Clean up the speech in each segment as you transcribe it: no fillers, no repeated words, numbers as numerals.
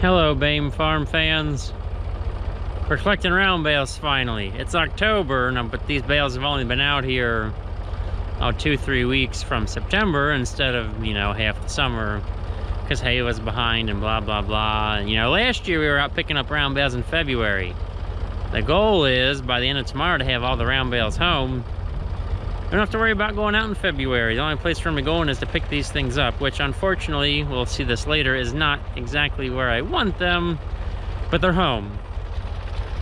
Hello, Bame Farm fans. We're collecting round bales finally. It's October, but these bales have only been out here 2-3 weeks from September instead of, half the summer because hay was behind and blah, blah, blah. And, last year we were out picking up round bales in February. The goal is by the end of tomorrow to have all the round bales home. We don't have to worry about going out in February. The only place for them to go in is to pick these things up, which unfortunately, we'll see this later, is not exactly where I want them, but they're home.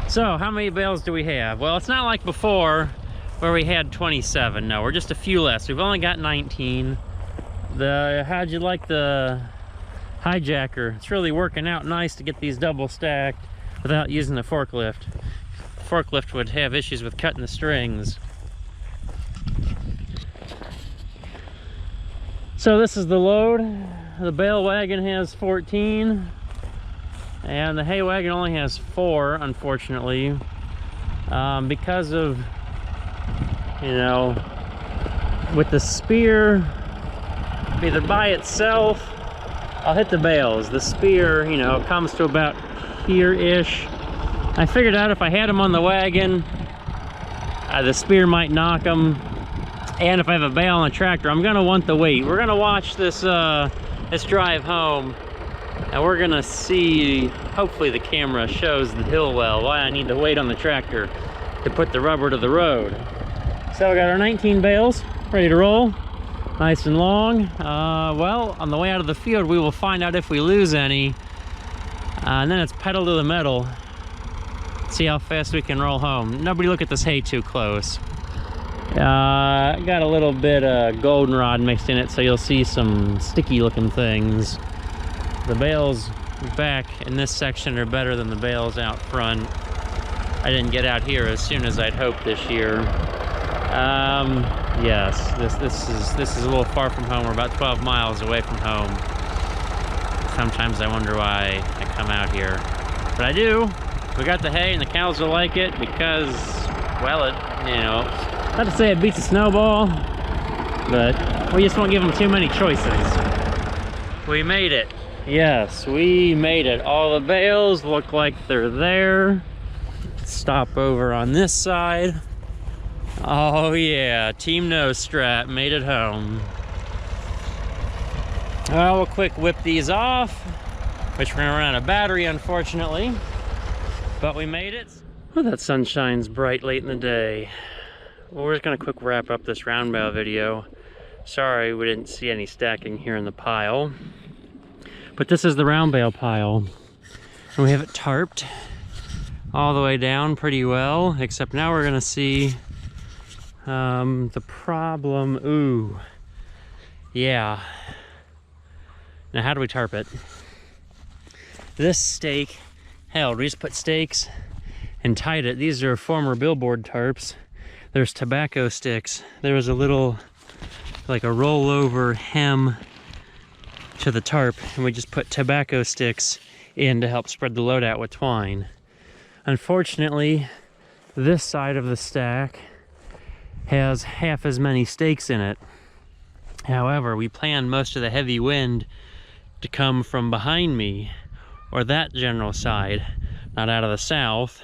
So, how many bales do we have? Well, it's not like before where we had 27. No, we're just a few less. We've only got 19. How'd you like the hijacker? It's really working out nice to get these double stacked without using the forklift. The forklift would have issues with cutting the strings. So this is the load. The bale wagon has 14 and the hay wagon only has 4, unfortunately, because of, with the spear either by itself. I'll hit the bales. The spear, comes to about here-ish. I figured out if I had them on the wagon, the spear might knock them. And if I have a bale on a tractor, I'm gonna want the weight. We're gonna watch this this drive home, and we're gonna see, hopefully the camera shows the hill well, why I need the weight on the tractor to put the rubber to the road. So we got our 19 bales ready to roll, nice and long. Well, on the way out of the field, we will find out if we lose any, and then it's pedal to the metal. See how fast we can roll home. Nobody look at this hay too close. Got a little bit of goldenrod mixed in it, so you'll see some sticky looking things. The bales back in this section are better than the bales out front. I didn't get out here as soon as I'd hoped this year. Yes, this is a little far from home. We're about 12 miles away from home. Sometimes I wonder why I come out here, but I do. We got the hay and the cows will like it because, well, not to say it beats a snowball, but we just won't give them too many choices. We made it. Yes, we made it. All the bales look like they're there. Stop over on this side. Oh yeah, Team No Strap made it home. Well, we'll quick whip these off, which we're gonna run out of battery, unfortunately. But we made it. Well, that sun shines bright late in the day. Well, we're just gonna quick wrap up this round bale video. Sorry we didn't see any stacking here in the pile. But this is the round bale pile. And we have it tarped all the way down pretty well, except now we're gonna see the problem. Ooh, yeah. Now how do we tarp it? This stake held. We just put stakes and tied it. These are former billboard tarps. There's tobacco sticks. There was a little, like a rollover hem to the tarp, and we just put tobacco sticks in to help spread the load out with twine. Unfortunately, this side of the stack has half as many stakes in it. However, we planned most of the heavy wind to come from behind me, or that general side, not out of the south,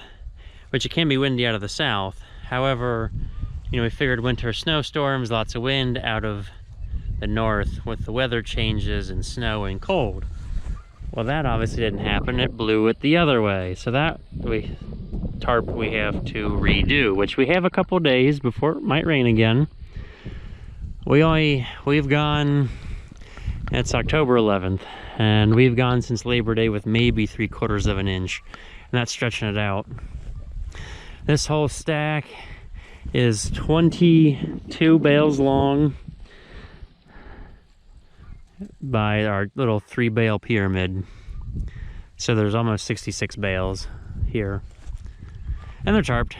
which it can be windy out of the south. However, we figured winter snowstorms, lots of wind out of the north with the weather changes and snow and cold. Well, that obviously didn't happen. It blew it the other way. So that tarp we have to redo, which we have a couple days before it might rain again. We've gone, it's October 11th, and we've gone since Labor Day with maybe 3/4 of an inch, and that's stretching it out. This whole stack is 22 bales long by our little 3 bale pyramid. So there's almost 66 bales here. And they're tarped.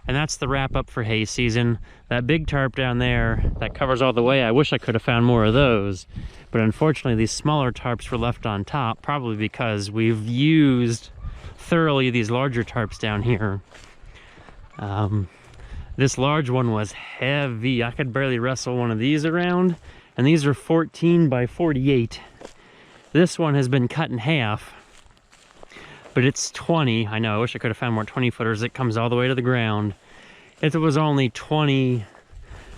And that's the wrap up for hay season. That big tarp down there that covers all the way, I wish I could have found more of those. But unfortunately these smaller tarps were left on top, probably because we've used thoroughly these larger tarps down here. This large one was heavy. I could barely wrestle one of these around, and these are 14 by 48. This one has been cut in half but it's 20. I know, I wish I could have found more 20 footers. It comes all the way to the ground. If it was only 20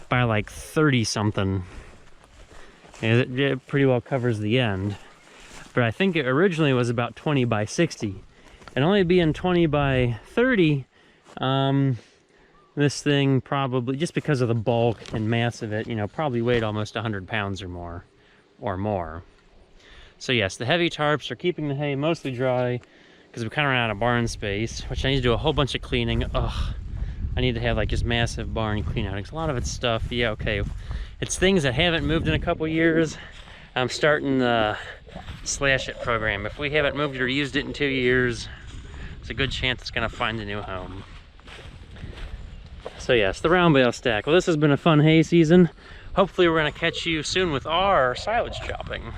by like 30 something, it pretty well covers the end. But I think it originally was about 20 by 60. And only being 20 by 30, this thing probably, just because of the bulk and mass of it, you know, probably weighed almost 100 pounds or more. So yes, the heavy tarps are keeping the hay mostly dry because we kind of ran out of barn space, which I need to do a whole bunch of cleaning. Ugh, I need to have like just massive barn clean out because a lot of it's stuff, yeah, okay. It's things that haven't moved in a couple years. I'm starting the Slash It program. If we haven't moved it or used it in 2 years, it's a good chance it's gonna find a new home. So yes, the round bale stack. Well, this has been a fun hay season. Hopefully we're gonna catch you soon with our silage chopping.